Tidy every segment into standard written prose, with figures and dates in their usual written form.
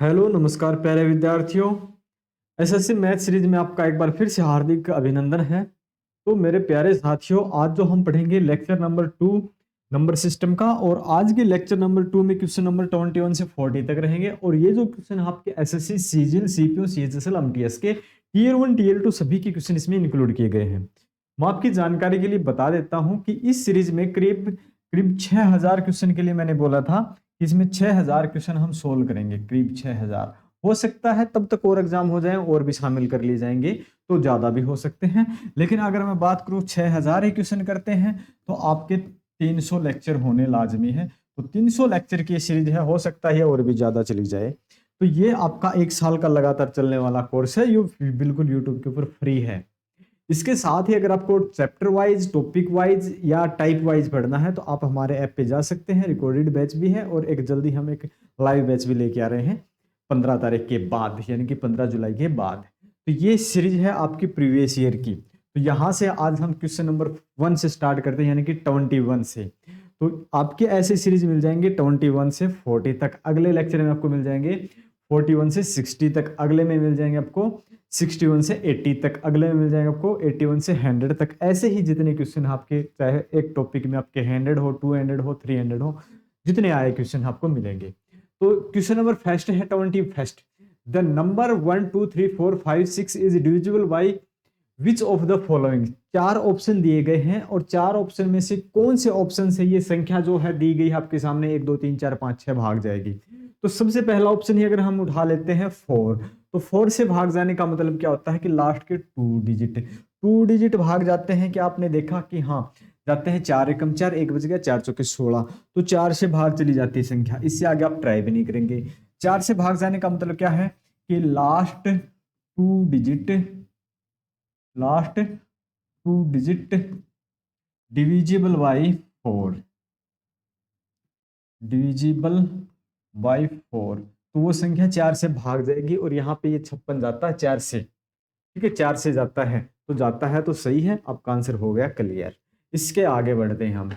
Hello नमस्कार प्यारे विद्यार्थियों। एसएससी मैथ सीरीज में आपका एक बार फिर से हार्दिक अभिनंदन है। तो मेरे प्यारे साथियों, आज जो हम पढ़ेंगे लेक्चर नंबर 2 नंबर सिस्टम का, और आज के लेक्चर नंबर 2 में क्वेश्चन नंबर 21 से 40 तक रहेंगे। और ये जो क्वेश्चन आपके SSC CGL CPO CHSL MTS के टीयर 1 टीयर 2 सभी के क्वेश्चन इसमें इंक्लूड किए गए हैं। मैं आपकी जानकारी के लिए बता देता हूं कि इस सीरीज में करीब करीब 6000 क्वेश्चन के लिए मैंने बोला था, इसमें 6000 क्वेश्चन हम सोल्व करेंगे। करीब 6000 हो सकता है तब तक और एग्जाम हो जाए और भी शामिल कर लिए जाएंगे, तो ज्यादा भी हो सकते हैं। लेकिन अगर मैं बात करूं 6000 ही क्वेश्चन करते हैं तो आपके 300 लेक्चर होने लाजमी है। तो 300 लेक्चर की सीरीज है, हो सकता है और भी ज्यादा चली जाए। तो ये आपका 1 साल का लगातार चलने वाला कोर्स है, ये बिल्कुल यूट्यूब के ऊपर फ्री है। इसके साथ ही अगर आपको चैप्टर वाइज, टॉपिक वाइज या टाइप वाइज पढ़ना है तो आप हमारे ऐप पे जा सकते हैं। रिकॉर्डेड बैच भी है और एक जल्दी हम एक लाइव बैच भी लेके आ रहे हैं 15 तारीख के बाद, यानी कि 15 जुलाई के बाद। तो ये सीरीज है आपकी प्रीवियस ईयर की। तो यहाँ से आज हम क्वेश्चन नंबर 1 से स्टार्ट करते हैं, यानी कि 21 से। तो आपके ऐसे सीरीज मिल जाएंगे 21 से 40 तक, अगले लेक्चर में आपको मिल जाएंगे 41 से 60 तक, अगले में मिल जाएंगे आपको 61 से 80 तक, अगले में मिल जाएंगे आपको 81 से 100 तक। ऐसे ही जितने क्वेश्चन आपके, चाहे एक टॉपिक में आपके 100 हो, 200 हो, 300 हो, जितने आए क्वेश्चन आपको मिलेंगे। तो क्वेश्चन नंबर फर्स्ट है 21st। The number 1 2 3 4 5 6 is divisible by which of the following. 4 option दिए गए हैं और 4 ऑप्शन में से कौन से ऑप्शन से ये संख्या जो है दी गई है आपके सामने 1 2 3 4 5 6 भाग जाएगी। तो सबसे पहला ऑप्शन ही अगर हम उठा लेते हैं 4, तो 4 से भाग जाने का मतलब क्या होता है कि लास्ट के 2 डिजिट भाग जाते हैं। क्या आपने देखा कि हाँ जाते हैं 4 एकम 4, 1 बज गया, 4 चौके 16, तो 4 से भाग चली जाती है संख्या। इससे आगे आप ट्राई भी नहीं करेंगे। 4 से भाग जाने का मतलब क्या है कि last 2 digit divisible by 4, divisible by 4, तो वो संख्या 4 से भाग जाएगी। और यहाँ पे ये 56 जाता है 4 से, ठीक है, 4 से जाता है तो जाता है, तो सही है, आपका आंसर हो गया क्लियर। इसके आगे बढ़ते हैं हम।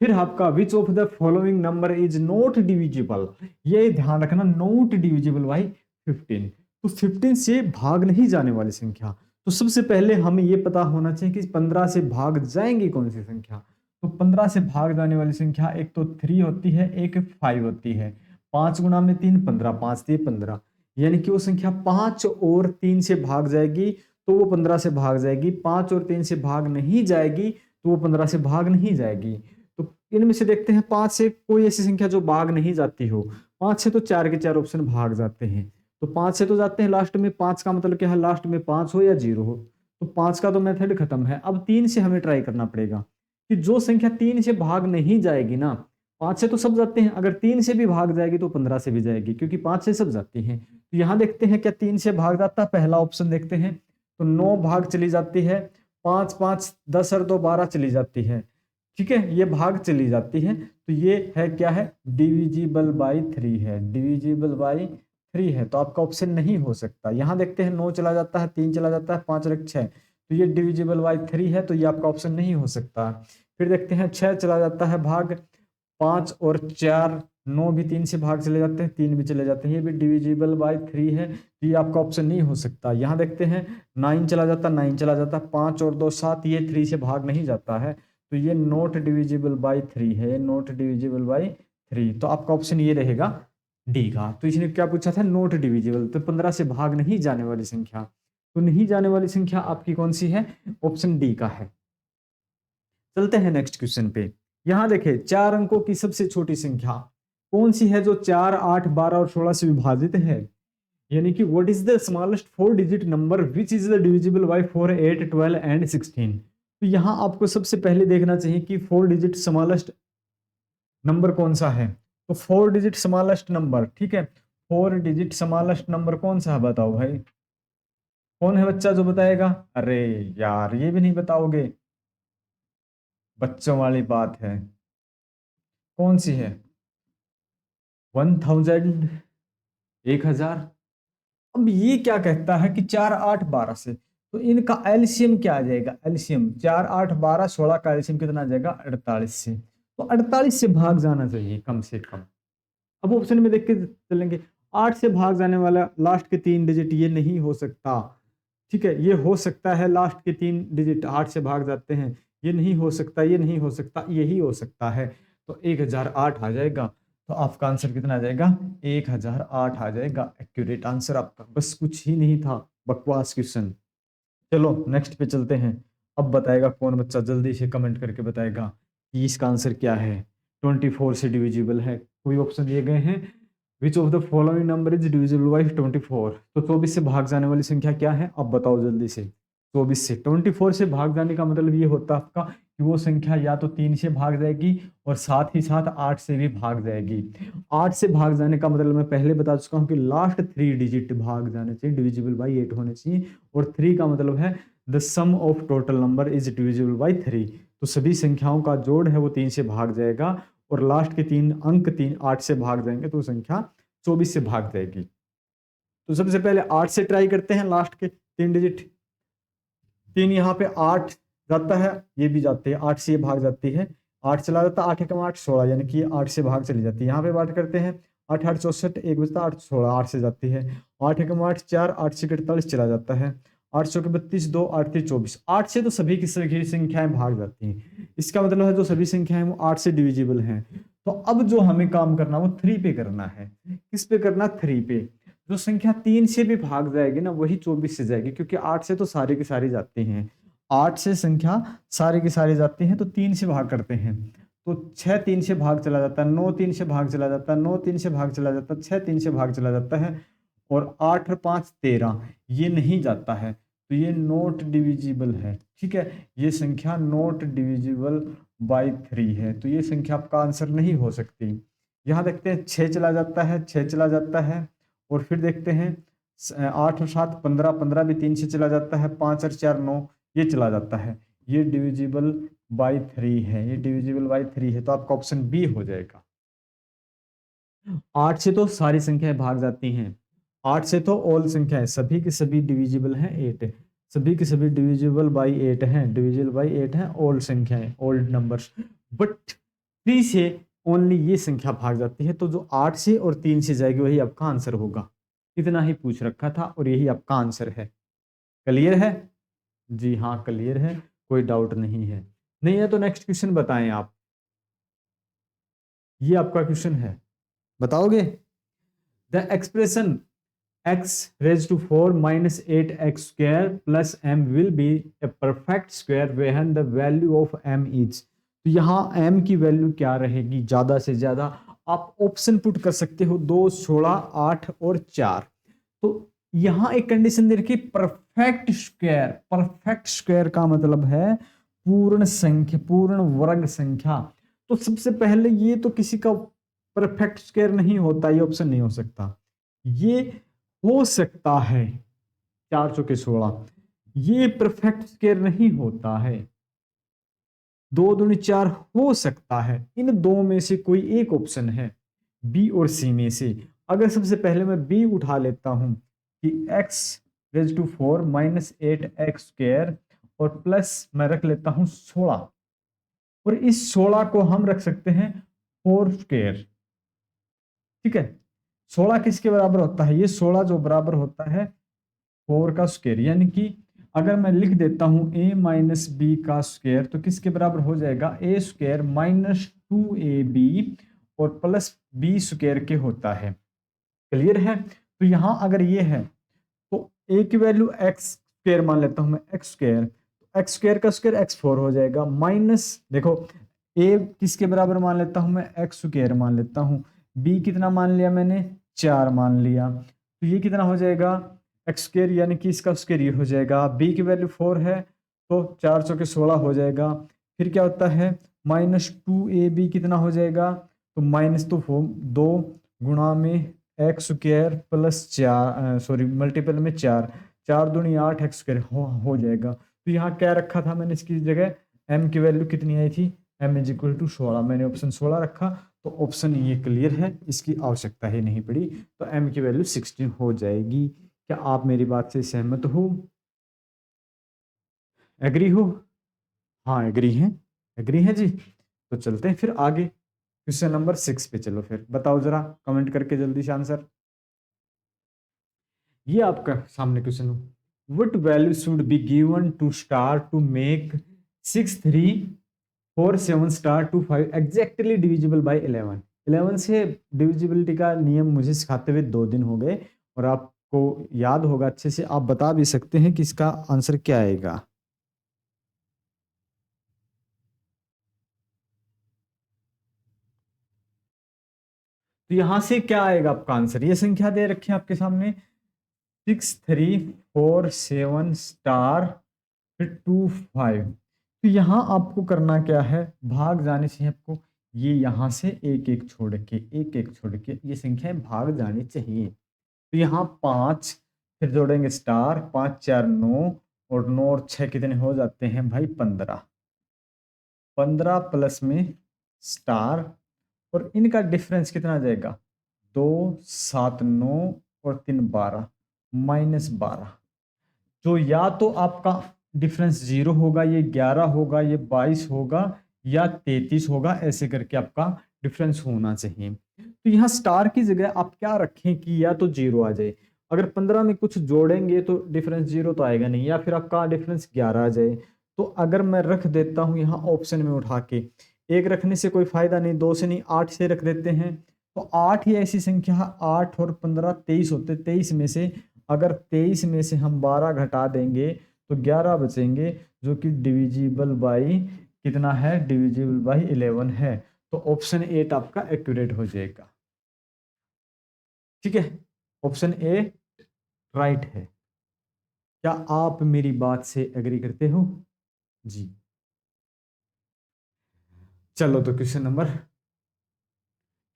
फिर आपका which of the following number is not divisible, ये ध्यान रखना, नॉट डिविजिबल बाई 15, तो 15 से भाग नहीं जाने वाली संख्या। तो सबसे पहले हमें ये पता होना चाहिए कि 15 से भाग जाएंगी कौन सी संख्या। तो 15 से भाग जाने वाली संख्या एक तो 3 होती है, एक 5 होती है। 5 गुणा में 3 15, 5 3 15, यानी कि वो संख्या 5 और 3 से भाग जाएगी तो वो 15 से भाग जाएगी। 5 और 3 से भाग नहीं जाएगी तो वो 15 से भाग नहीं जाएगी। तो इनमें से देखते हैं 5 से कोई ऐसी संख्या जो भाग नहीं जाती हो। 5 से तो 4 के 4 ऑप्शन भाग जाते हैं, तो 5 से तो जाते हैं लास्ट में। 5 का मतलब क्या है, लास्ट में 5 हो या 0 हो, तो 5 का तो मेथड खत्म है। अब 3 से हमें ट्राई करना पड़ेगा कि जो संख्या 3 से भाग नहीं जाएगी ना, 5 से तो सब जाते हैं, अगर 3 से भी भाग जाएगी तो 15 से भी जाएगी, क्योंकि 5 से सब जाती हैं। तो यहाँ देखते हैं क्या 3 से भाग जाता है, पहला ऑप्शन देखते हैं, तो 9 भाग चली जाती है। 5 5 10 और 2 12 चली जाती है, ठीक है, ये भाग चली जाती है। तो ये है क्या है, डिविजिबल बाई 3 है, डिविजिबल बाई 3 है, तो आपका ऑप्शन नहीं हो सकता। यहाँ देखते हैं 9 चला जाता है, 3 चला जाता है, 5 और 1 6, तो ये डिविजिबल बाई 3 है, तो ये आपका ऑप्शन नहीं हो सकता। फिर देखते हैं 6 चला जाता है भाग, 5 और 4, 9 भी 3 से भाग चले जाते हैं, 3 भी चले जाते हैं, ये भी डिविजिबल बाई 3 है, तो ये आपका ऑप्शन नहीं हो सकता। यहाँ देखते हैं 9 चला जाता, 9 चला जाता, 5 और 2 7, ये 3 से भाग नहीं जाता है, तो ये नॉट डिविजिबल बाई 3 है, नॉट डिविजिबल बाई 3, तो आपका ऑप्शन ये रहेगा डी का। तो इसने क्या पूछा था, नॉट डिविजिबल, तो 15 से भाग नहीं जाने वाली संख्या, तो नहीं जाने वाली संख्या आपकी कौन सी है, ऑप्शन डी का है। चलते हैं नेक्स्ट क्वेश्चन पे। यहां देखें 4 अंकों की सबसे छोटी संख्या कौन सी है जो 4 8 12 और 16 से विभाजित है, यानी कि what is the smallest 4 digit number which is the divisible by 4 8 12 and 16। तो यहां आपको सबसे पहले देखना चाहिए कि 4 डिजिट स्मॉलेस्ट नंबर कौन सा है। तो 4 डिजिट स्मॉलेस्ट नंबर, ठीक है, 4 डिजिट स्मॉलेस्ट नंबर कौन सा है, बताओ भाई, कौन है बच्चा जो बताएगा। अरे यार ये भी नहीं बताओगे, बच्चों वाली बात है, कौन सी है, 1000, 1000। अब ये क्या कहता है कि 4 8 12 से, तो इनका एलसीएम क्या आ जाएगा, एलसीएम 4 8 12 16 का एलसीएम कितना आ जाएगा, 48 से, तो 48 से भाग जाना चाहिए कम से कम। अब ऑप्शन में देख के चलेंगे, 8 से भाग जाने वाला लास्ट के 3 डिजिट ये नहीं हो सकता, ठीक है। ये हो सकता है लास्ट के 3 डिजिट 8 से भाग जाते हैं, ये नहीं हो सकता, ये नहीं हो सकता, यही हो सकता है। तो 1008 आ जाएगा। तो आपका आंसर कितना आ जाएगा? 1008 आ जाएगा एक्यूरेट आंसर आपका। बस कुछ ही नहीं था, बकवास क्वेश्चन। चलो नेक्स्ट पे चलते हैं। अब बताएगा कौन बच्चा, जल्दी से कमेंट करके बताएगा कि इसका आंसर क्या है। 24 से डिविजिबल है, कोई ऑप्शन दिए गए हैं। Which of the following number is divisible by 24? तो 24 से भाग जाने वाली संख्या क्या है, अब बताओ जल्दी से। 24 से 24 से भाग जाने का मतलब ये होता है आपका कि वो संख्या या तो 3 से भाग जाएगी और साथ ही साथ 8 से भी भाग जाएगी। 8 से भाग जाने का मतलब मैं पहले बता चुका हूँ कि लास्ट 3 डिजिट भाग जाने चाहिए, डिविजिबल बाई 8 होने चाहिए। और 3 का मतलब है the sum of total number is divisible by 3। तो सभी संख्याओं का जोड़ है वो 3 से भाग जाएगा और लास्ट के 3 अंक 8 से भाग जाएंगे तो संख्या 24 से भाग जाएगी। तो सबसे पहले 8 से ट्राई करते हैं, लास्ट के 3 डिजिट। 3 यहाँ पे 8 जाता है, ये भी जाते हैं, 8 से ये भाग जाती है, 8 चला जाता है, 8 एकम 8 16, यानी कि 8 से भाग चली जाती है। यहाँ पे बात करते हैं 8 8 64, 1 बचता 8 16, 8 से जाती है। 8 एकम 8 4, 8 से 48 चला जाता है। 8 सौ के 32, 2 8 3 24। 8 से तो सभी की सभी संख्याएं भाग जाती हैं, इसका मतलब है जो सभी संख्याएं वो 8 से डिविजिबल हैं। तो अब जो हमें काम करना वो 3 पे करना है। किस पे करना? 3 पे। जो संख्या 3 से भी भाग जाएगी ना वही 24 से जाएगी, क्योंकि 8 से तो सारी की सारी जाती हैं। 8 से संख्या सारी की सारी जाती हैं तो 3 से भाग करते हैं। तो 6 3 से भाग चला जाता है, 9 3 से भाग चला जाता है, 9 3 से भाग चला जाता है, 6 3 से भाग चला जाता है और 8 और 5 13, ये नहीं जाता है। तो ये नॉट डिविजिबल है, ठीक है। ये संख्या नॉट डिविजिबल बाई 3 है, तो ये संख्या आपका आंसर नहीं हो सकती। यहाँ देखते हैं 6 चला जाता है, 6 चला जाता है और फिर देखते हैं 8 और 7 15, 15 भी 3 से चला जाता है, 5 और 4 9, ये चला जाता है। ये डिविजिबल बाई 3 है, ये डिविजिबल बाई 3 है, तो आपका ऑप्शन बी हो जाएगा। 8 से तो सारी संख्याएं भाग जाती हैं, 8 से तो ऑल संख्याएं सभी की सभी डिविजिबल हैं 8, सभी की सभी डिविजिबल बाई 8 हैं, डिविजिबल बाई 8 हैं ऑल संख्याएं, ऑल नंबर्स। बट 3 से ओनली ये संख्या भाग जाती है, तो जो 8 से और 3 से जाएगी वही आपका आंसर होगा। इतना ही पूछ रखा था और यही आपका आंसर है। क्लियर है? जी हाँ क्लियर है, कोई डाउट नहीं है। नहीं है तो नेक्स्ट क्वेश्चन बताएं आप। ये आपका क्वेश्चन है, बताओगे? The expression x raised to 4 minus 8x square plus m will be a perfect square when the value of m is। तो यहाँ m की वैल्यू क्या रहेगी? ज्यादा से ज्यादा आप ऑप्शन पुट कर सकते हो 2 16 8 और 4। तो यहाँ एक कंडीशन दे रखी परफेक्ट स्क्वायर। परफेक्ट स्क्वायर का मतलब है पूर्ण संख्या, पूर्ण वर्ग संख्या। तो सबसे पहले ये तो किसी का परफेक्ट स्क्वायर नहीं होता, ये ऑप्शन नहीं हो सकता। ये हो सकता है 4 चौके 16, ये परफेक्ट स्क्वायर नहीं होता है। 2 दूनी 4 हो सकता है, इन दो में से कोई एक ऑप्शन है, बी और सी में से। अगर सबसे पहले मैं बी उठा लेता हूं कि x raise to 4 minus 8x square और प्लस मैं रख लेता हूं 16, और इस 16 को हम रख सकते हैं 4 स्क्वायर, ठीक है। 16 किसके बराबर होता है? ये 16 जो बराबर होता है 4 का स्क्वायर, यानी कि अगर मैं लिख देता हूं a माइनस बी का स्क्वायर तो किसके बराबर हो जाएगा? ए स्क्वायर माइनस 2ab और प्लस बी स्क्वायर के होता है। क्लियर है? तो यहां अगर ये है तो a की वैल्यू x स्क्वायर मान लेता हूं मैं, x स्क्वायर, एक्स स्क्वायर का स्क्वायर x4 हो जाएगा, माइनस देखो a किसके बराबर मान लेता हूं मैं? x स्क्वायर मान लेता हूं। b कितना मान लिया मैंने? 4 मान लिया। तो ये कितना हो जाएगा? एक्स स्क्वायर, यानी कि इसका स्क्वायर ये हो जाएगा। b की वैल्यू 4 है तो 4 चौके 16 हो जाएगा। फिर क्या होता है? माइनस 2ab कितना हो जाएगा? तो माइनस तो 2 गुणा में x square plus 4, sorry multiple में 4, 4 दूनी 8 एक्स स्क्वायर हो जाएगा। तो यहाँ क्या रखा था मैंने इसकी जगह? m की वैल्यू कितनी आई थी? m इज इक्वल टू 16, मैंने ऑप्शन 16 रखा। तो ऑप्शन ये क्लियर है, इसकी आवश्यकता ही नहीं पड़ी। तो m की वैल्यू 16 हो जाएगी। क्या आप मेरी बात से सहमत हो? एग्री हो? हाँ एग्री हैं, एग्री हैं जी। तो चलते हैं फिर आगे, क्वेश्चन नंबर 6 पे चलो। फिर बताओ जरा कमेंट करके जल्दी से आंसर। ये आपका सामने क्वेश्चन हो, what value should be given to star to make 6 3 4 7 star 2 5 exactly divisible by 11। 11 से डिविजिबिलिटी का नियम मुझे सिखाते हुए 2 दिन हो गए और आपको याद होगा अच्छे से, आप बता भी सकते हैं कि इसका आंसर क्या आएगा। तो यहां से क्या आएगा आपका आंसर, ये संख्या दे रखी है आपके सामने 6 3 4 7 स्टार फिर 2 5। तो यहां आपको करना क्या है, भाग जाने चाहिए आपको, ये यहां से एक एक छोड़ के ये संख्याएं भाग जानी चाहिए। तो यहाँ 5 फिर जोड़ेंगे स्टार, 5 4 9 और 9 और 6 कितने हो जाते हैं भाई 15। 15 प्लस में स्टार और इनका डिफरेंस कितना आ जाएगा 2 7 9 और 3 12 -12। तो या तो आपका डिफरेंस 0 होगा, ये 11 होगा, ये 22 होगा या 33 होगा, ऐसे करके आपका डिफरेंस होना चाहिए। तो यहाँ स्टार की जगह आप क्या रखें कि या तो 0 आ जाए, अगर 15 में कुछ जोड़ेंगे तो डिफरेंस 0 तो आएगा नहीं, या फिर आपका डिफरेंस 11 आ जाए। तो अगर मैं रख देता हूँ यहाँ ऑप्शन में उठा के, एक रखने से कोई फायदा नहीं, 2 से नहीं 8 से रख देते हैं। तो 8 ही ऐसी संख्या, 8 और 15 23 होते, 23 में से अगर 23 में से हम 12 घटा देंगे तो 11 बचेंगे, जो कि डिविजिबल बाई कितना है, डिविजिबल बाई 11 है। तो ऑप्शन 8 आपका एक्यूरेट हो जाएगा। ठीक है, ऑप्शन ए राइट है। क्या आप मेरी बात से एग्री करते हो जी? चलो तो क्वेश्चन नंबर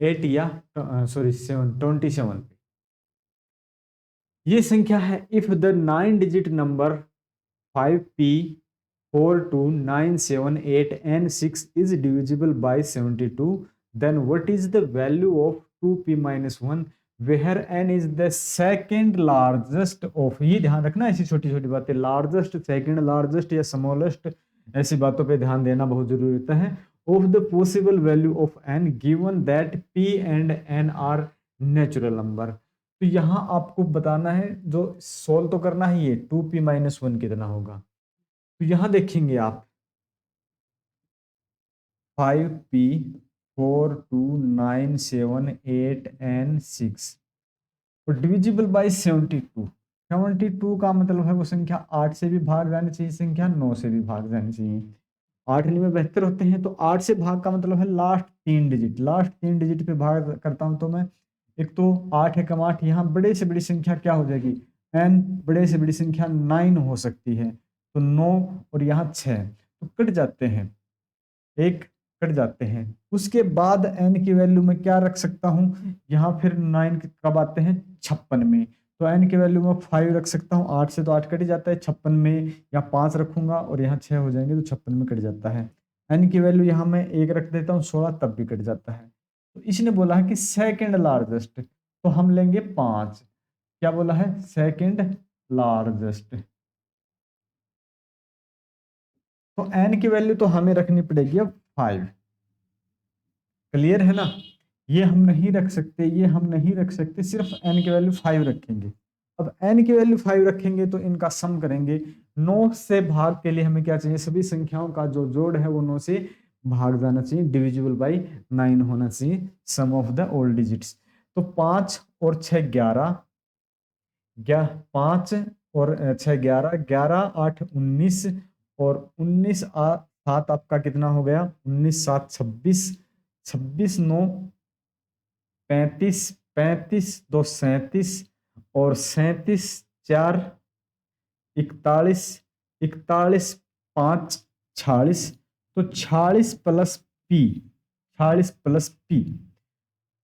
8 या सॉरी 27 पे ये संख्या है, if the 9 digit number 5p 42978n6 is divisible by 72, then what is the value of 2p minus 1 where n is the second largest of, ये ध्यान रखना ऐसी छोटी छोटी बातें, लार्जेस्ट, सेकंड लार्जेस्ट या स्मॉलेस्ट, ऐसी बातों पे ध्यान देना बहुत जरूरी होता है। Of the possible value of n given that p and n are natural number. तो यहां आपको बताना है, जो सोल्व तो करना ही है, 2p माइनस 1 कितना होगा। तो यहां देखेंगे आप 5p 42978n6 और डिविजिबल बाई 72। 72 का मतलब है वो संख्या 8 से भी भाग जानी चाहिए, संख्या 9 से भी भाग जानी चाहिए। 8 में बेहतर होते हैं, तो 8 से भाग का मतलब है लास्ट 3 डिजिट, लास्ट 3 डिजिट पे भाग करता हूं तो मैं, एक तो 8 एकम 8, यहाँ बड़े से बड़ी संख्या क्या हो जाएगी n, बड़े से बड़ी संख्या 9 हो सकती है, तो 9 और यहाँ 6 तो कट जाते हैं, एक कट जाते हैं। उसके बाद n की वैल्यू में क्या रख सकता हूं, यहाँ फिर 9 कब आते हैं 56 में, तो n की वैल्यू में 5 रख सकता हूँ, 8 से तो 8 कट ही जाता है, 56 में या 5 रखूंगा और यहाँ 6 हो जाएंगे, तो 56 में कट जाता है। n की वैल्यू यहाँ मैं 1 रख देता हूँ 16, तब भी कट जाता है। तो इसने बोला है कि सेकेंड लार्जेस्ट, तो हम लेंगे 5। क्या बोला है, सेकेंड लार्जेस्ट। तो n की वैल्यू तो हमें रखनी पड़ेगी अब 5। क्लियर है ना, ये हम नहीं रख सकते, ये हम नहीं रख सकते, सिर्फ n की वैल्यू 5 रखेंगे। अब n की वैल्यू 5 रखेंगे तो इनका सम करेंगे, 9 से भाग के लिए हमें क्या चाहिए, सभी संख्याओं का जो जोड़ है वो 9 से भाग जाना चाहिए, डिविजिबल बाई 9 होना चाहिए, सम ऑफ द ऑल डिजिट्स। तो 5 और 6 11, 5 और 6 11, 11 8 19 और 19 7 आपका कितना हो गया, 19 7 26, 26 9 35, 35 2 37 और 37 4 41, 41 5 46, तो 46 प्लस पी, 46 प्लस पी,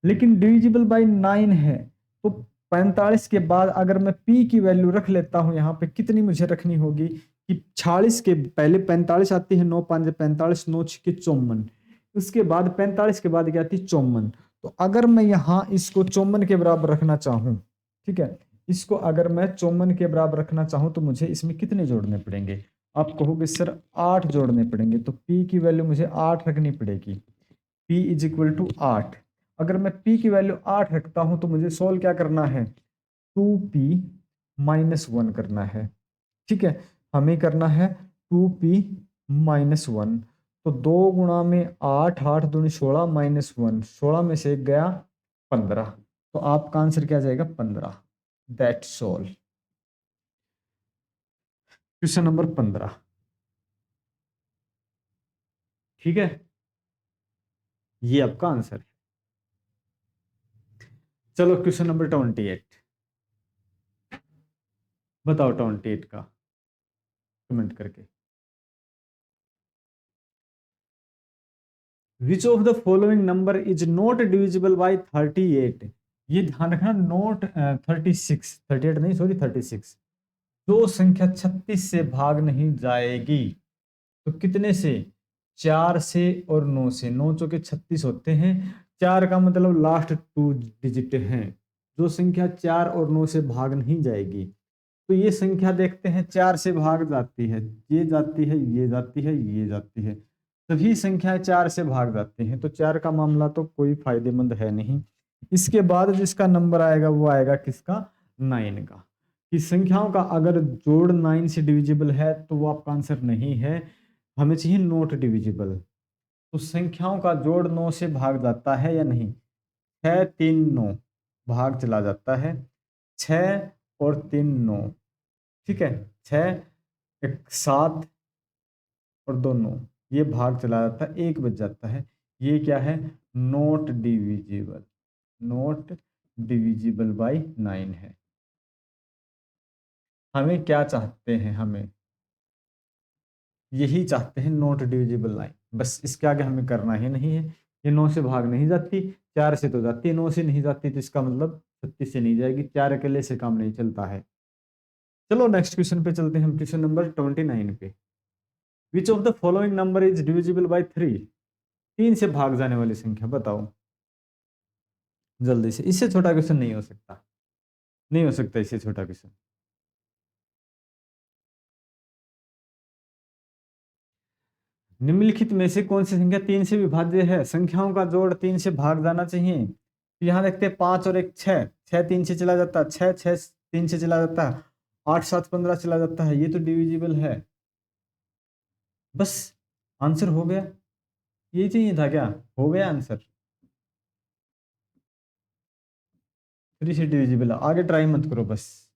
लेकिन डिविजिबल बाई 9 है, तो 45 के बाद अगर मैं p की वैल्यू रख लेता हूं, यहाँ पे कितनी मुझे रखनी होगी कि 46 के पहले 45 आती है, 9 5 45, 9 6 54, उसके बाद 45 के बाद क्या आती है 54। तो अगर मैं यहाँ इसको 54 के बराबर रखना चाहूँ, ठीक है, इसको अगर मैं 54 के बराबर रखना चाहूँ तो मुझे इसमें कितने जोड़ने पड़ेंगे, आप कहोगे सर 8 जोड़ने पड़ेंगे, तो p की वैल्यू मुझे 8 रखनी पड़ेगी, p इज इक्वल टू 8। अगर मैं p की वैल्यू 8 रखता हूं तो मुझे सोल्व क्या करना है, 2p -1 करना है। ठीक है, हमें करना है 2p -1। तो 2 गुणा में 8, 8 दूनी 16 -1, 16 में से 1 गया 15। तो आपका आंसर क्या जाएगा? 15। That's all. Question number 15। ठीक है, ये आपका आंसर है। चलो क्वेश्चन नंबर 28 बताओ, 28 का कमेंट करके। Which of the following number is not divisible by 38? ये ध्यान रखना, नोट 36, 38 नहीं, सॉरी 36। जो संख्या 36 से भाग नहीं जाएगी तो कितने से? 4 से और 9 से। 9 चौके 36 होते हैं, 4 का मतलब लास्ट 2 डिजिट हैं। जो संख्या 4 और 9 से भाग नहीं जाएगी, तो ये संख्या देखते हैं 4 से भाग जाती है, ये जाती है, ये जाती है, ये जाती है, सभी संख्याएं 4 से भाग जाती हैं। तो 4 का मामला तो कोई फायदेमंद है नहीं। इसके बाद जिसका नंबर आएगा वो आएगा किसका? 9 का। कि संख्याओं का अगर जोड़ 9 से डिविजिबल है तो वो आपका आंसर नहीं है, हमें चाहिए नॉट डिविजिबल। तो संख्याओं का जोड़ 9 से भाग जाता है या नहीं? 6 3 9 भाग चला जाता है, 6 और 3 9। ठीक है, 6 एक 7 और 2 9, ये भाग चला जाता है, 1 बच जाता है। ये क्या है? Not divisible. Not divisible by 9 है। हमें क्या चाहते हैं? हमें यही चाहते हैं, नॉट डिविजिबल 9। बस इसके आगे हमें करना ही नहीं है। ये 9 से भाग नहीं जाती, 4 से तो जाती है, 9 से नहीं जाती, तो इसका मतलब 36 से नहीं जाएगी। 4 अकेले से काम नहीं चलता है। चलो नेक्स्ट क्वेश्चन पे चलते हैं, हम क्वेश्चन नंबर 29 पे। Which of the following number is divisible by 3? 3 से भाग जाने वाली संख्या बताओ जल्दी से। इससे छोटा क्वेश्चन नहीं हो सकता, नहीं हो सकता इससे छोटा क्वेश्चन। निम्नलिखित में से कौन सी संख्या 3 से विभाज्य है? संख्याओं का जोड़ 3 से भाग जाना चाहिए। तो यहाँ देखते हैं 5 और 1 6, 6 3 से चला जाता है, 6 6 3 से चला जाता है, 8 7 15 चला जाता है, ये तो डिविजिबल है। बस आंसर हो गया, यही चाहिए था क्या? हो गया आंसर। 3 से डिविजिबल है, आगे ट्राई मत करो, बस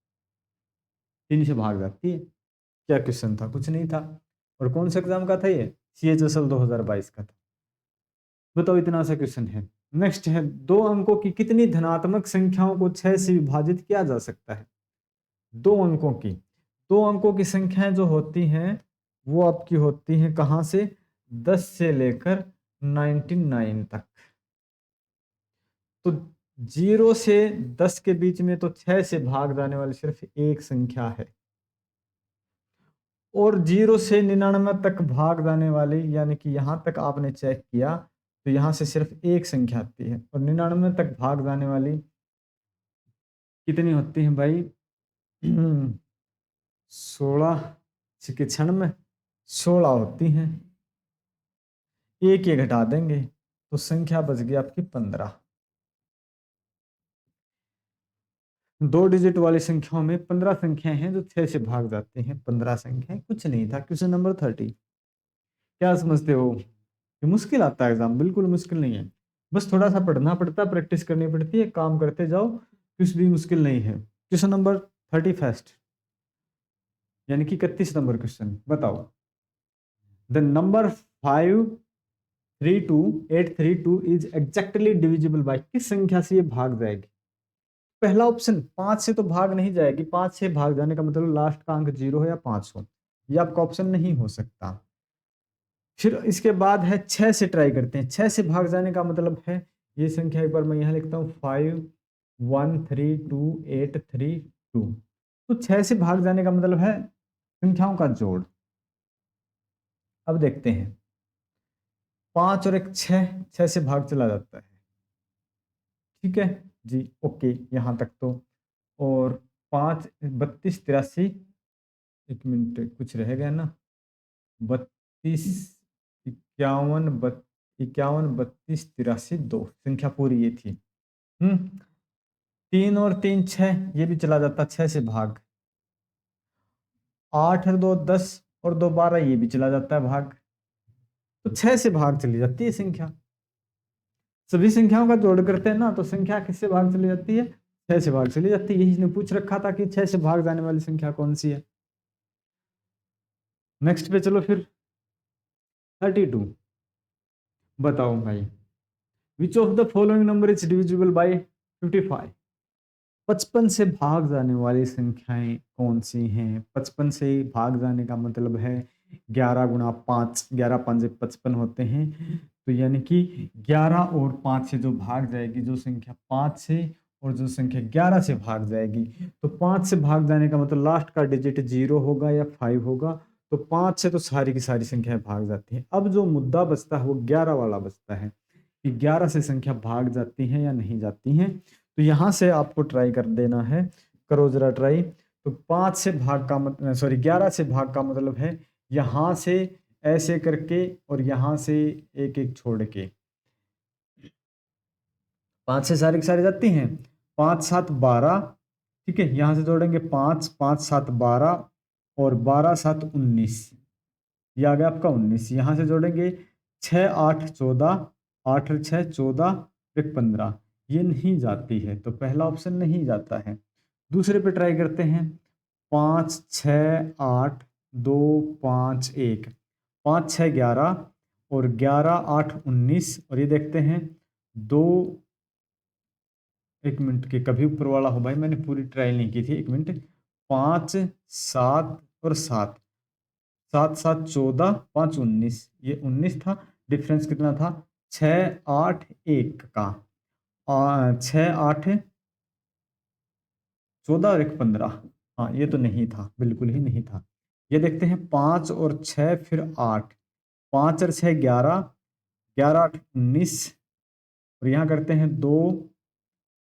3 से भाग जाती है। क्या क्वेश्चन था? कुछ नहीं था। और कौन सा एग्जाम का था ये? CHSL 2022 का था। बताओ, इतना सा क्वेश्चन है। नेक्स्ट है, 2 अंकों की कितनी धनात्मक संख्याओं को 6 से विभाजित किया जा सकता है? 2 अंकों की, 2 अंकों की संख्याएं जो होती हैं वो आपकी होती हैं कहां से? 10 से लेकर 99 तक। तो 0 से 10 के बीच में तो 6 से भाग जाने वाली सिर्फ एक संख्या है, और 0 से 99 तक भाग जाने वाली, यानी कि यहां तक आपने चेक किया तो यहां से सिर्फ एक संख्या आती है। और 99 तक भाग जाने वाली कितनी होती है भाई? 16 के क्षण में 16 होती हैं। एक ये घटा देंगे तो संख्या बच गई आपकी 15। 2 डिजिट वाली संख्याओं में 15 संख्याएं हैं जो 6 से भाग जाती हैं। 15 संख्याएं, कुछ नहीं था। Question number 30। क्या समझते हो? ये मुश्किल आता है एग्जाम? बिल्कुल मुश्किल नहीं है, बस थोड़ा सा पढ़ना पड़ता है, प्रैक्टिस करनी पड़ती है, काम करते जाओ, कुछ भी मुश्किल नहीं है। क्वेश्चन नंबर 31, यानी कि 31 नंबर क्वेश्चन। बताओ, the number 532832 is exactly divisible bye, किस संख्या से ये भाग जाएगी? पहला ऑप्शन 5 से तो भाग नहीं जाएगी, 5 से भाग जाने का मतलब लास्ट का अंक 0 है या 5 हो, ये आपका ऑप्शन नहीं हो सकता। फिर इसके बाद है 6 से ट्राई करते हैं। 6 से भाग जाने का मतलब है ये संख्या, एक बार मैं यहाँ लिखता हूँ 513282। तो 6 से भाग जाने का मतलब है संख्याओं का जोड़। अब देखते हैं, 5 और 1 6, 6 से भाग चला जाता है। ठीक है जी, ओके, यहाँ तक तो। और 5 32 83, 1 मिनट कुछ रह गया ना, 32 51 51 32 83 2 संख्या पूरी ये थी। 3 और 3 6, ये भी चला जाता 6 से भाग। 8 और 2 10 और 2 12, ये भी चला जाता है भाग, तो 6 से भाग चली जाती है संख्या। सभी संख्याओं का जोड़ करते हैं ना, तो संख्या किससे भाग चली जाती है? 6 से भाग चली जाती है। यही इसने पूछ रखा था कि 6 से भाग जाने वाली संख्या कौन सी है। नेक्स्ट पे चलो फिर 32 बताओ भाई, which of the following number is divisible by 55? 55 से भाग जाने वाली संख्याएं कौन सी हैं? 55 से भाग जाने का मतलब है 11 गुणा 5, 11 5 55 होते हैं, तो यानी कि 11 और 5 से जो भाग जाएगी, जो संख्या 5 से और जो संख्या 11 से भाग जाएगी, तो 5 से भाग जाने का मतलब लास्ट का डिजिट 0 होगा या 5 होगा, तो 5 से तो सारी की सारी संख्याएं भाग जाती हैं। अब जो मुद्दा बचता है वो 11 वाला बचता है कि 11 से संख्या भाग जाती हैं या नहीं जाती हैं। तो यहाँ से आपको ट्राई कर देना है, करो जरा ट्राई। तो 5 से भाग का मतलब, सॉरी 11 से भाग का मतलब है यहाँ से ऐसे करके और यहाँ से एक एक छोड़ के, 5 से सारी की सारी जाती हैं, 5 7 12, ठीक है, यहाँ से जोड़ेंगे 5 5 7 12 और 12 7 19, ये आ गया आपका 19। यहाँ से जोड़ेंगे 6 8 14, 8 और 6 14, 1 15, ये नहीं जाती है, तो पहला ऑप्शन नहीं जाता है। दूसरे पे ट्राई करते हैं, 5 6 8 2 5 1, 5 6 11 और 11 8 19, और ये देखते हैं 2, 1 मिनट के कभी ऊपर वाला हो भाई, मैंने पूरी ट्राई नहीं की थी, 1 मिनट, 5 7 और 7, 7 7 14, 5 19, ये 19 था, डिफरेंस कितना था 6 8 1 का, 6 8 14 और 1 15, हाँ ये तो नहीं था, बिल्कुल ही नहीं था। ये देखते हैं 5 और 6 फिर 8, 5 और 6 11, 11 8 19, और यहाँ करते हैं 2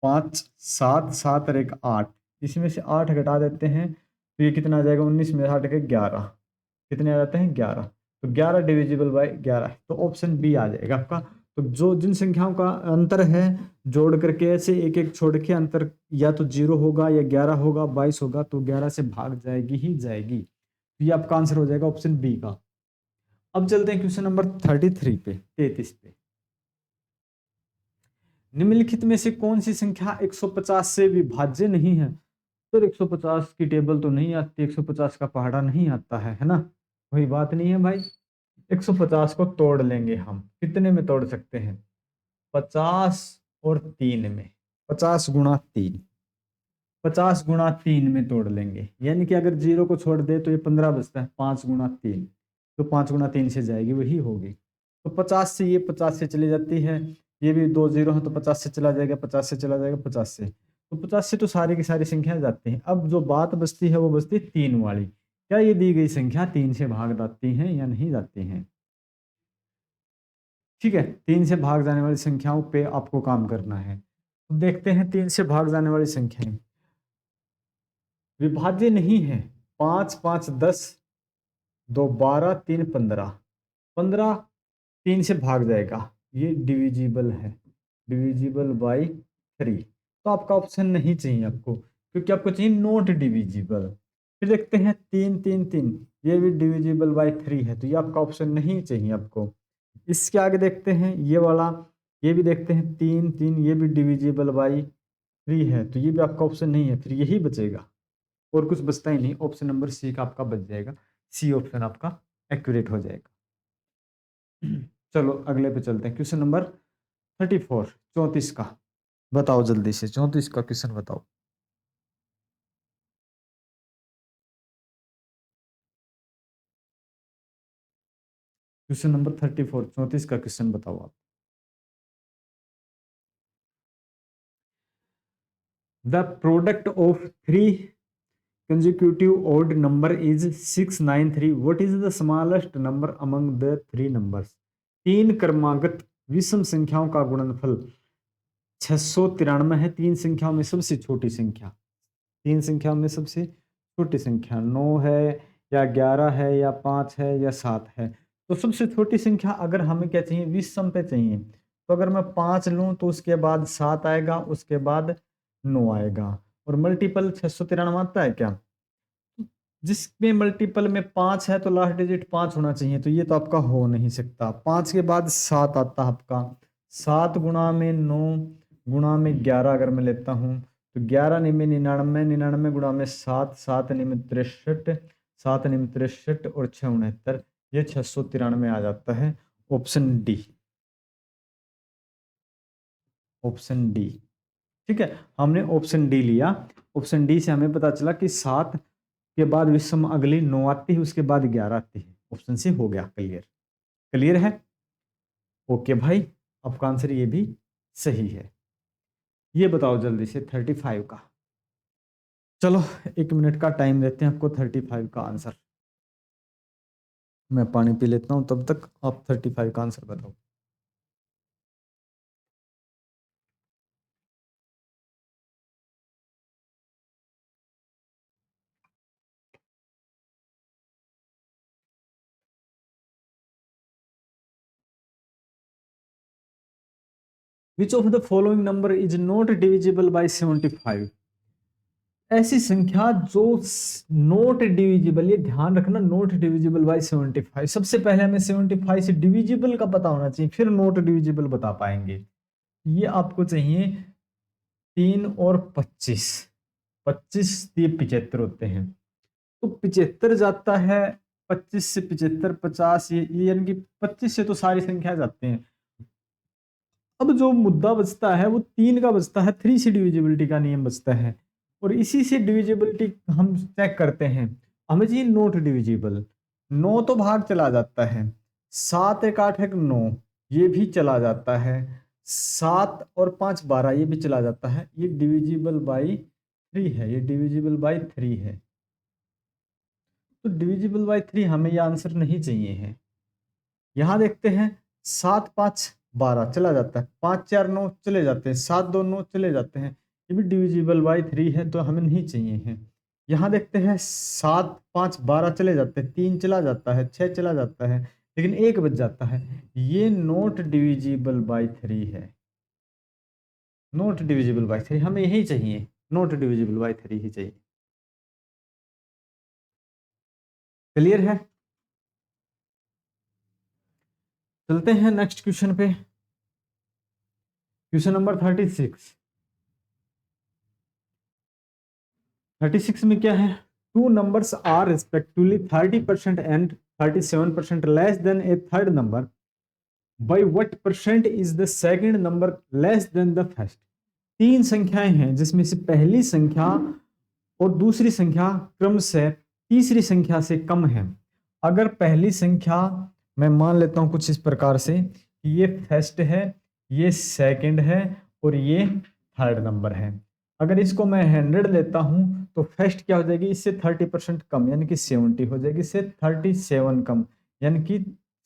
5 7, 7 और 1 8, इसमें से 8 घटा देते हैं, तो ये कितना आ जाएगा 19 में 8 के 11, कितने आ जाते हैं 11, तो 11 डिविजिबल बाय 11 है, तो ऑप्शन बी आ जाएगा आपका। तो जो जिन संख्याओं का अंतर है जोड़ करके ऐसे एक एक छोड़ के अंतर या तो 0 होगा या 11 होगा 22 होगा, तो 11 से भाग जाएगी ही जाएगी, तो ये आपका आंसर हो जाएगा ऑप्शन बी का। अब चलते हैं क्वेश्चन नंबर 33 पे, 33 पे, निम्नलिखित में से कौन सी संख्या 150 से विभाज्य नहीं है? तो 150 की टेबल तो नहीं आती, 150 का पहाड़ा नहीं आता है ना, कोई बात नहीं है भाई, 150 को तोड़ लेंगे हम, कितने में तोड़ सकते हैं? 50 और 3 में, 50 गुणा 3, 50 गुणा 3 में तोड़ लेंगे, यानी कि अगर 0 को छोड़ दे तो ये 15 बचता है, 5 गुणा 3, तो 5 गुणा 3 से जाएगी वही होगी, तो 50 से ये 50 से चली जाती है, ये भी 2 0 है तो 50 से चला जाएगा, 50 से चला जाएगा 50 से, तो 50 से तो सारी की सारी संख्या जाती हैं। अब जो बात बचती है वो बचती है 3 वाली, क्या ये दी गई संख्या 3 से भाग जाती हैं या नहीं जाती हैं? ठीक है, 3 से भाग जाने वाली संख्याओं पे आपको काम करना है। तो देखते हैं 3 से भाग जाने वाली संख्याएं विभाज्य नहीं है, 5 5 10, 2 12, 3 15, 15 3 से भाग जाएगा, ये डिविजिबल है, डिविजिबल बाई 3, तो आपका ऑप्शन नहीं चाहिए आपको, क्योंकि आपको चाहिए नॉट डिविजिबल। फिर देखते हैं 3 3 3, ये भी डिविजिबल बाई 3 है, तो ये आपका ऑप्शन नहीं चाहिए आपको। इसके आगे देखते हैं ये वाला, ये भी देखते हैं 3 3, ये भी डिविजिबल बाई 3 है, तो ये भी आपका ऑप्शन नहीं है, फिर यही बचेगा और कुछ बचता ही नहीं, ऑप्शन नंबर सी का आपका बच जाएगा, सी ऑप्शन आपका एक्यूरेट हो जाएगा। चलो अगले पे चलते हैं, क्वेश्चन नंबर 34, 34 का बताओ, जल्दी से 34 का क्वेश्चन बताओ। क्वेश्चन नंबर 34, 34 का क्वेश्चन बताओ आप। The product of 3 consecutive odd number is 693, what is the smallest number among the 3 numbers? 3 क्रमागत विषम संख्याओं का गुणनफल 693 है, 3 संख्याओं में सबसे छोटी संख्या, 3 संख्याओं में सबसे छोटी संख्या 9 है या 11 है या 5 है या 7 है, तो सबसे छोटी संख्या अगर हमें क्या चाहिए, विषम पे चाहिए, तो अगर मैं 5 लूं तो उसके बाद 7 आएगा, उसके बाद 9 आएगा, और मल्टीपल 693 आता है क्या? जिसमें मल्टीपल में 5 है तो लास्ट डिजिट 5 होना चाहिए, तो ये तो आपका हो नहीं सकता। 5 के बाद 7 आता है आपका, 7 गुणा में 9 गुणा में 11 अगर मैं लेता हूँ तो 11 निमे 99, 99 गुणा में 7, 7 निमे 63, 7 निमे 63 और 6 69, ये 693 आ जाता है। Option D, option D. ठीक है, हमने ऑप्शन डी लिया। ऑप्शन डी से हमें पता चला कि 7 के बाद विषम अगली 9 आती है, उसके बाद 11 आती है। ऑप्शन सी हो गया क्लियर। क्लियर है? ओके भाई, आपका आंसर ये भी सही है। ये बताओ जल्दी से 35 का। चलो 1 मिनट का टाइम देते हैं आपको 35 का आंसर। मैं पानी पी लेता हूं, तब तक आप 35 का आंसर बताओ। Which of the following number is not divisible by 75? ऐसी संख्या जो नॉट डिविजिबल, ये ध्यान रखना, नॉट डिविजिबल बाय 75। सबसे पहले हमें 75 से डिविजिबल का पता होना चाहिए, फिर नॉट डिविजिबल बता पाएंगे। ये आपको चाहिए 3 और 25, 25 ये 75 होते हैं, तो 75 जाता है, 25 से 75 50, ये यानी कि 25 से तो सारी संख्या जाते हैं। अब जो मुद्दा बचता है वो 3 का बचता है, 3 से डिविजिबिलिटी का नियम बचता है, और इसी से डिविजिबिलिटी हम चेक करते हैं। हमें चाहिए नॉट डिविजिबल। 9 तो भाग चला जाता है, 7 एक 8 एक 9, ये भी चला जाता है, 7 और 5 12, ये भी चला जाता है। ये डिविजिबल बाई 3 है, ये डिविजिबल बाई 3 है, तो डिविजिबल बाई 3 हमें ये आंसर नहीं चाहिए है। यहां देखते हैं, 7 5 12 चला जाता है, 5 4 9 चले जाते हैं, 7 2 9 चले जाते हैं, ये भी डिविजिबल बाई 3 है, तो हमें नहीं चाहिए है। यहाँ देखते हैं 7 5 12 चले जाते हैं, 3 चला जाता है, 6 चला जाता है, लेकिन 1 बच जाता है, ये नॉट डिविजिबल बाई 3 है। नॉट डिविजिबल बाई 3 हमें यही चाहिए, नॉट डिविजिबल बाई 3 ही चाहिए। क्लियर है? चलते हैं नेक्स्ट क्वेश्चन पे। Question number 36। 36 में क्या है? Two numbers are respectively 30% and 37% less than a third number, by what percent is the second number less than the first? 3 संख्याएं हैं जिसमें से पहली संख्या और दूसरी संख्या क्रमशः तीसरी संख्या से कम है। अगर पहली संख्या मैं मान लेता हूं कुछ इस प्रकार से, ये फर्स्ट है, ये सेकंड है और ये थर्ड नंबर है। अगर इसको मैं 100 लेता हूं तो फर्स्ट क्या हो जाएगी, इससे 30% कम यानी कि 70 हो जाएगी, इससे 37 कम यानी कि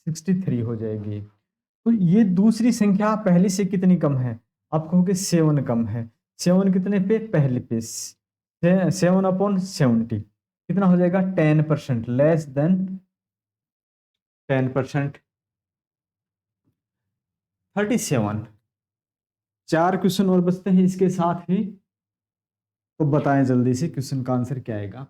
63 हो जाएगी। तो ये दूसरी संख्या पहली से कितनी कम है? आप कहोगे 7 कम है। 7 कितने पे? पहले पे 7/70 कितना हो जाएगा? 10%, लेस देन 10%, 37। 4 क्वेश्चन और बचते हैं इसके साथ ही, तो बताएं जल्दी से क्वेश्चन का आंसर क्या आएगा।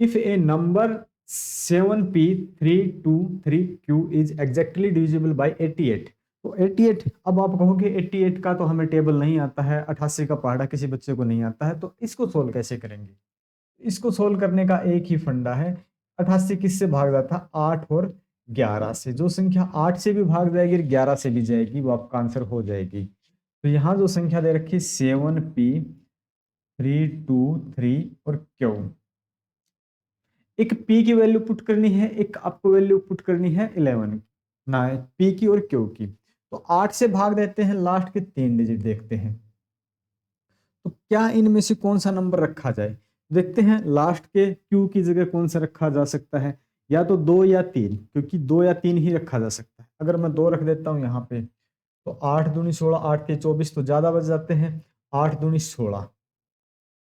If A number 7p3223q is exactly divisible bye 88, तो 88, अब आप कहोगे 88 का तो हमें टेबल नहीं आता है, 88 का पहाड़ा किसी बच्चे को नहीं आता है, तो इसको सोल्व कैसे करेंगे? इसको सोल्व करने का एक ही फंडा है। 88 किससे भाग जाता है? 8 और 11 से। जो संख्या 8 से भी भाग जाएगी और 11 से भी जाएगी वो आपका आंसर हो जाएगी। तो यहाँ जो संख्या दे रखी है 7p323 और क्यू, एक p की वैल्यू पुट करनी है, एक आपको वैल्यू पुट करनी है 11 ना, p की और q की। तो 8 से भाग देते हैं, लास्ट के 3 डिजिट देखते हैं, तो क्या इनमें से कौन सा नंबर रखा जाए? देखते हैं लास्ट के q की जगह कौन सा रखा जा सकता है, या तो 2 या 3, क्योंकि 2 या 3 ही रखा जा सकता है। अगर मैं 2 रख देता हूं यहाँ पे, तो 8 दूनी 16, 8 के 24, तो ज्यादा बच जाते हैं, 8 दूनी 16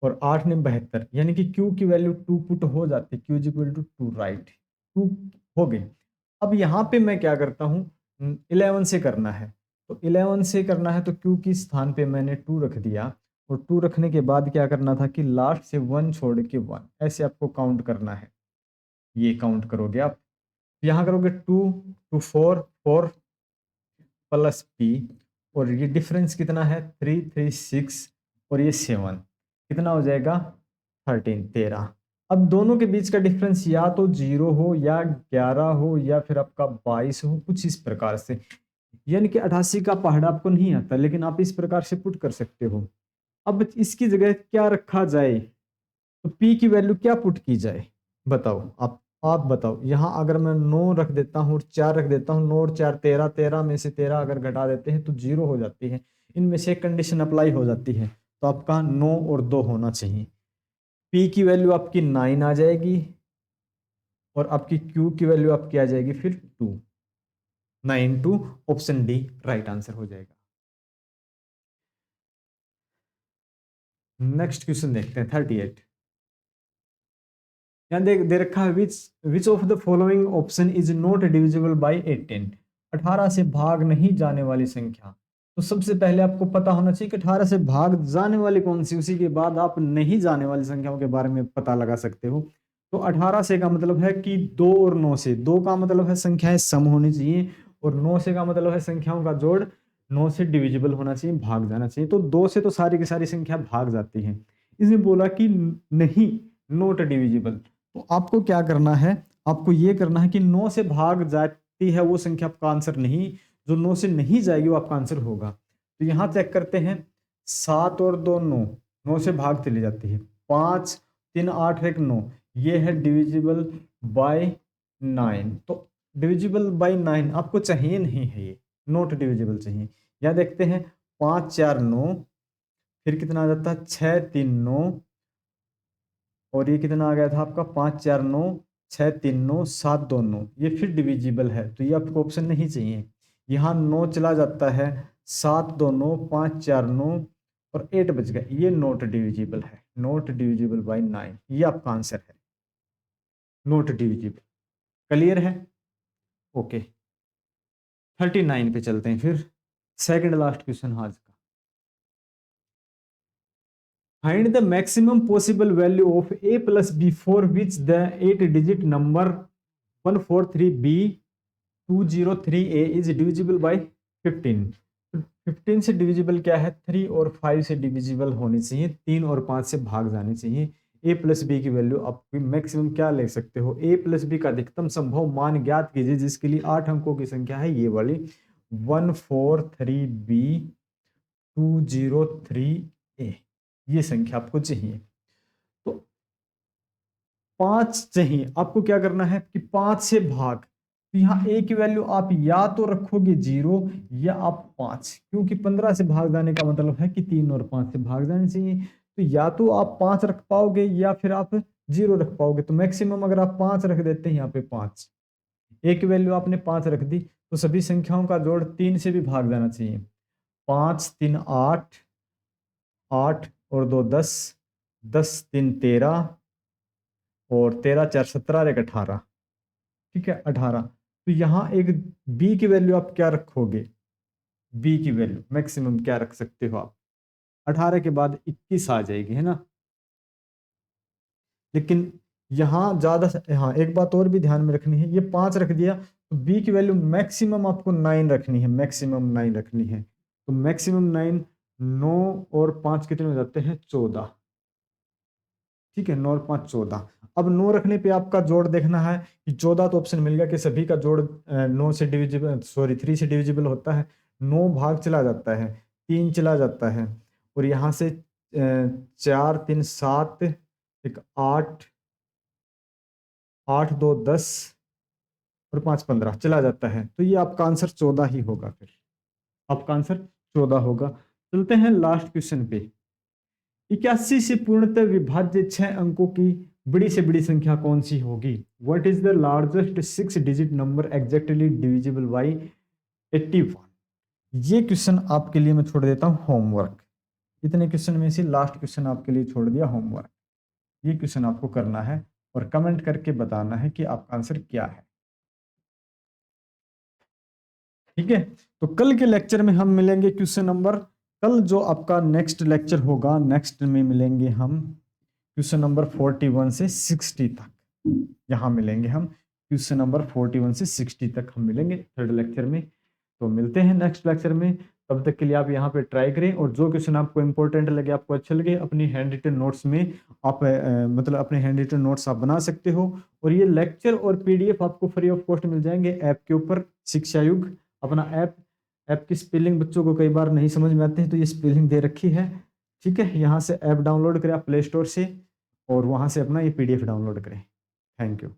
और 8 ने 72, यानी कि q की वैल्यू 2 पुट हो जाती है, q is equal to 2, right, 2 हो गई। अब यहाँ पे मैं क्या करता हूँ, 11 से करना है, तो 11 से करना है तो q की स्थान पे मैंने 2 रख दिया, और 2 रखने के बाद क्या करना था कि लास्ट से 1 छोड़ के 1 ऐसे आपको काउंट करना है। ये काउंट करोगे आप, यहाँ करोगे 2 2 4 4 प्लस p, और ये डिफरेंस कितना है 3 3 6 और ये 7, कितना हो जाएगा 13। अब दोनों के बीच का डिफरेंस या तो 0 हो या 11 हो या फिर आपका 22 हो, कुछ इस प्रकार से। यानी कि 88 का पहाड़ा आपको नहीं आता, लेकिन आप इस प्रकार से पुट कर सकते हो। अब इसकी जगह क्या रखा जाए, तो p की वैल्यू क्या पुट की जाए, बताओ आप बताओ। यहाँ अगर मैं 9 रख देता हूँ और 4 रख देता हूँ, 9 और 4 13, 13 में से 13 अगर घटा देते हैं तो 0 हो जाती है। इनमें से कंडीशन अप्लाई हो जाती है, तो आपका 9 और 2 होना चाहिए। p की वैल्यू आपकी 9 आ जाएगी और आपकी q की वैल्यू आपकी आ जाएगी फिर 2। 9 2, ऑप्शन डी राइट आंसर हो जाएगा। नेक्स्ट क्वेश्चन देखते हैं 38। यहाँ दे रखा है which of the following option is not divisible by 18। 18 से भाग नहीं जाने वाली संख्या। तो सबसे पहले आपको पता होना चाहिए कि 18 से भाग जाने वाली कौन सी, उसी के बाद आप नहीं जाने वाली संख्याओं के बारे में पता लगा सकते हो। तो 18 से का मतलब है कि 2 और 9 से, 2 का मतलब है संख्याएं सम होनी चाहिए और 9 से का मतलब है संख्याओं का जोड़ 9 से डिविजिबल होना चाहिए, भाग जाना चाहिए। तो 2 से तो सारी की सारी संख्या भाग जाती है। इसने बोला कि नहीं, नॉट डिविजिबल। तो आपको क्या करना है, आपको ये करना है कि 9 से भाग जाती है वो संख्या आपका आंसर नहीं, जो 9 से नहीं जाएगी वो आपका आंसर होगा। तो यहाँ चेक करते हैं, 7 और 2 9, 9 से भाग चली जाती है, 5 3 8 1 9, ये है डिविजिबल बाय 9। तो डिविजिबल बाय 9 आपको चाहिए नहीं है, ये नॉट डिविजिबल चाहिए। यहाँ देखते हैं 5 4 9, फिर कितना आ जाता है 6 3 9, और ये कितना आ गया था आपका 5 4 9 6 3 9 7 2 9, ये फिर डिविजिबल है, तो ये आपको ऑप्शन नहीं चाहिए। यहाँ 9 चला जाता है, 7 2 9 5 4 9 और 8 बच गया, ये नॉट डिविजिबल है, नॉट डिविजिबल बाय 9, ये आपका आंसर है, नॉट डिविजिबल। क्लियर है? ओके, 39 पे चलते हैं फिर, सेकंड लास्ट क्वेश्चन आज का। Find the maximum possible value of a plus b for which the 8-digit number 143b 203a is divisible by 15। 15 से डिविजिबल क्या है, 3 और 5 से डिविजिबल होनी चाहिए, 3 और 5 से भाग जानी चाहिए। a प्लस बी की वैल्यू आप मैक्सिमम क्या ले सकते हो, a प्लस बी का अधिकतम संभव मान ज्ञात कीजिए, जिसके लिए 8 अंकों की संख्या है ये वाली 143b 203a, ये संख्या आपको चाहिए। तो 5 चाहिए, आपको क्या करना है कि 5 से भाग, तो यहाँ a की वैल्यू आप या तो रखोगे 0 या आप 5, क्योंकि 15 से भाग जाने का मतलब है कि 3 और 5 से भाग जाने चाहिए। तो या तो आप 5 रख पाओगे या फिर आप 0 रख पाओगे। तो मैक्सिमम अगर आप 5 रख देते हैं यहाँ पे 5, a की वैल्यू आपने 5 रख दी, तो सभी संख्याओं का जोड़ 3 से भी भाग जाना चाहिए। 5 3 8, 8 और 2 10, 10 3 13 और 13 4 17 और 1 18, ठीक है 18। तो यहाँ एक b की वैल्यू आप क्या रखोगे, b की वैल्यू मैक्सिमम क्या रख सकते हो आप, 18 के बाद 21 आ जाएगी, है ना। लेकिन यहाँ ज्यादा, हाँ एक बात और भी ध्यान में रखनी है, ये 5 रख दिया तो b की वैल्यू मैक्सिमम आपको 9 रखनी है, मैक्सिमम 9 रखनी है। तो मैक्सिमम 9, 9 और 5 कितने हो जाते हैं 14, ठीक है 9 और 5 14। अब 9 रखने पे आपका जोड़ देखना है कि 14, तो ऑप्शन मिल गया कि सभी का जोड़ 9 से डिविजिबल, सॉरी 3 से डिविजिबल होता है। 9 भाग चला जाता है, 3 चला जाता है, और यहाँ से 4 3 7 एक 8, 8 2 10 और 5 15 चला जाता है। तो ये आपका आंसर 14 ही होगा, फिर आपका आंसर 14 होगा। चलते हैं लास्ट क्वेश्चन पे। 81 से पूर्णतः विभाज्य 6 अंकों की बड़ी से बड़ी संख्या कौन सी होगी? What is the largest 6 digit number exactly divisible by 81? ये क्वेश्चन आपके लिए मैं छोड़ देता हूं होमवर्क। इतने क्वेश्चन में से लास्ट क्वेश्चन आपके लिए छोड़ दिया होमवर्क। ये क्वेश्चन आपको करना है और कमेंट करके बताना है कि आपका आंसर क्या है, ठीक है। तो कल के लेक्चर में हम मिलेंगे क्वेश्चन नंबर, कल जो आपका नेक्स्ट लेक्चर होगा, नेक्स्ट में मिलेंगे हम क्वेश्चन नंबर 41 से 60 तक, यहाँ मिलेंगे हम क्वेश्चन नंबर 41 से 60 तक हम मिलेंगे थर्ड लेक्चर में। तो मिलते हैं नेक्स्ट लेक्चर में, तब तक के लिए आप यहाँ पे ट्राई करें, और जो क्वेश्चन आपको इंपॉर्टेंट लगे, आपको अच्छे लगे, अपनी हैंड रिटन नोट्स में आप मतलब अपने हैंड रिटन नोट्स आप बना सकते हो। और ये लेक्चर और पीडीएफ आपको फ्री ऑफ कॉस्ट मिल जाएंगे ऐप के ऊपर, शिक्षा युग अपना ऐप की स्पेलिंग बच्चों को कई बार नहीं समझ में आते हैं, तो ये स्पेलिंग दे रखी है, ठीक है। यहाँ से ऐप डाउनलोड करें आप प्ले स्टोर से, और वहाँ से अपना ये पीडीएफ डाउनलोड करें। Thank you.